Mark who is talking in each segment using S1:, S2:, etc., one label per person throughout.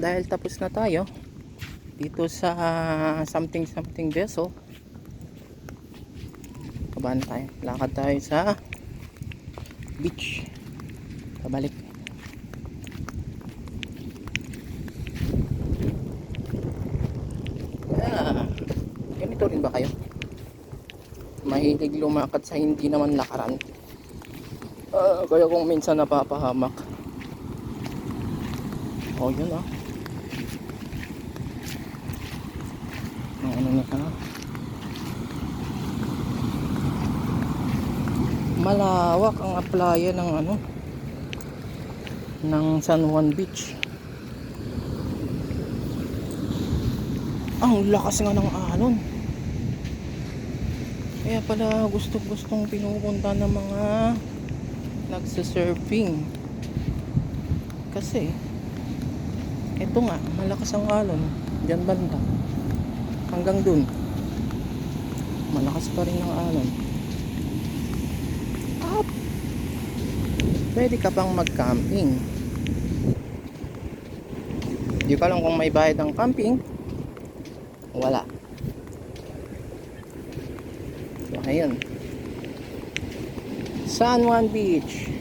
S1: dahil tapos na tayo dito sa something beso. Kabaan tayo, lakad tayo sa beach, pabalik. Ganito rin ba kayo? Mahilig lumakad sa hindi naman lakaran? Kaya kung minsan napapahamak. Yun ano na ka na. Malawak ang playa ng ng San Juan Beach. Ang lakas nga ng alon. Kaya pala gustong pinupunta ng mga nagsa-surfing. Kasi eto nga, malakas ang alon diyan banda. Hanggang dun malakas pa rin ang alon. Pwede ka pang mag-camping. Di ka lang kung may bayad ng camping. Wala. So ayun, San Juan Beach.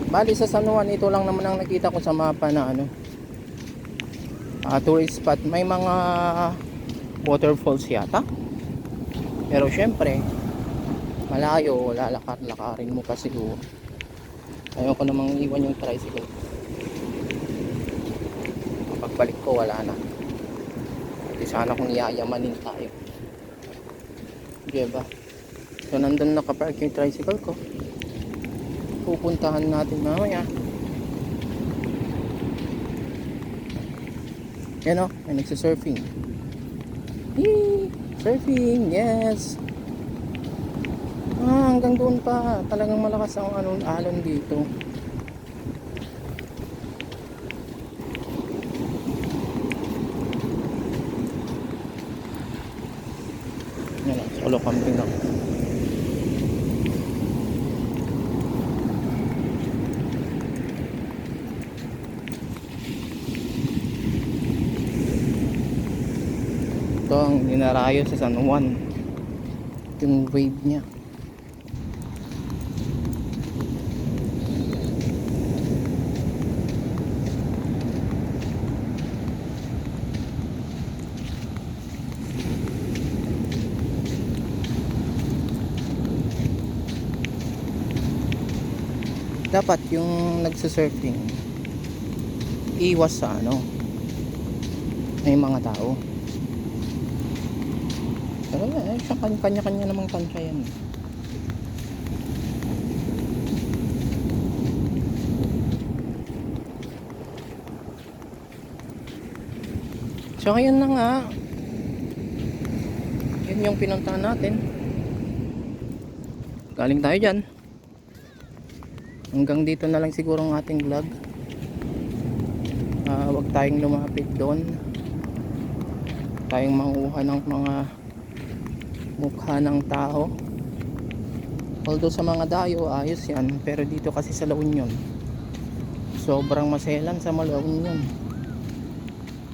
S1: Bali sa San Juan, ito lang naman ang nakita ko sa mapa na tourist spot. May mga waterfalls yata, pero syempre malayo, lalakar-lakarin mo pa siguro. Ayoko namang iwan yung tricycle. Pagbalik ko wala na. Hindi sana kung iyayamanin tayo, diba? So nandun nakapark yung tricycle ko. Pupuntahan natin mamaya. Yan may nagsisurfing. Yee! Surfing, yes! Hanggang doon pa. Talagang malakas ang alon dito. Yan solo camping ako. Ito ang dinarayo sa San Juan, yung wave niya. Dapat yung nagsusurfing iwas sa may mga tao. Pero kanya-kanya namang tansya yan. So ayun na nga, yun yung pinuntahan natin. Galing tayo dyan. Hanggang dito na lang siguro ang ating vlog. Huwag tayong lumapit doon. Tayong manguha ng mga mukha ng tao. Although sa mga dayo ayos yan, pero dito kasi sa La Union sobrang maselan sa La Union.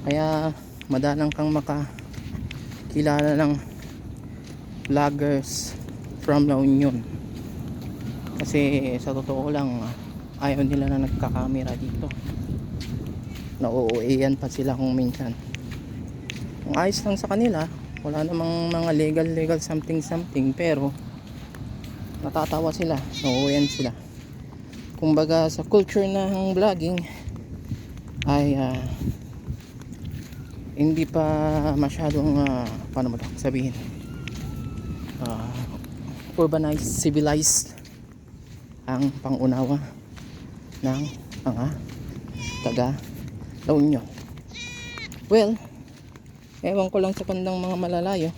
S1: Kaya madalang kang makakilala ng vloggers from La Union. Kasi sa totoo lang ayaw nila na nagkakamera dito. Nauuwian pa sila kung minsan. Ang ayos lang sa kanila, wala namang mga legal something, pero natatawa sila, nauuwian sila. Kumbaga sa culture ng vlogging ay hindi pa masyadong paano mo sabihin, urbanized, civilized ang pangunawa ng mga taga La Union. Well, ewan ko lang sa bandang mga malalayo,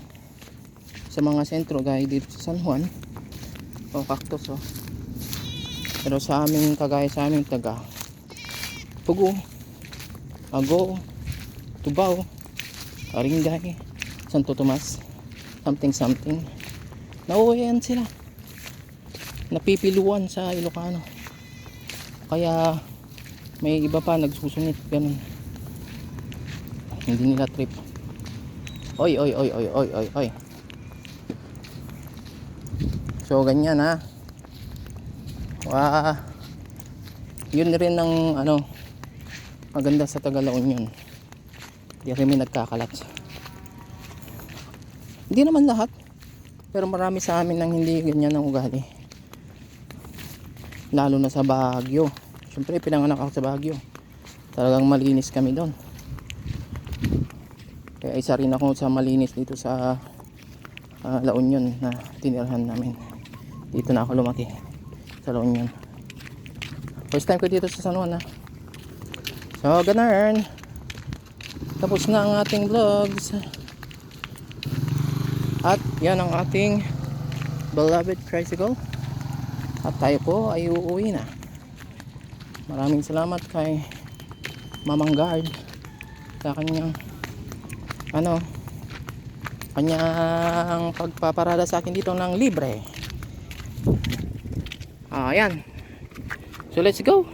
S1: sa mga sentro gaya dito sa San Juan cactus pero sa aming kagaya sa aming taga Pugo, Agoo, Tubao, Karingay, Santo Tomas, something, nauuwian sila, napipiluan sa Ilocano. Kaya may iba pa nagsusungit ganun. Hindi nila trip. Oy, oy, oy, oy, oy, oy, oy. So ganyan ha. Yun rin ang ano maganda sa Tagalaon yun. Hindi rin nagkakalat. Hindi naman lahat, pero marami sa amin nang hindi ganyan ang ugali. Lalo na sa Baguio. Siyempre pinanganak ako sa Baguio. Talagang malinis kami doon. Kaya isa rin ako sa malinis dito sa La Union na tinirahan namin. Dito na ako lumaki sa La Union. First time ko dito sa San Juan ha. So ganun. Tapos na ang ating vlogs. At yan ang ating beloved tricycle. At tayo po ay uuwi na. Maraming salamat kay Mamang Guard sa kanyang kanyang pagpaparada sa akin dito ng libre. Ayan. So let's go.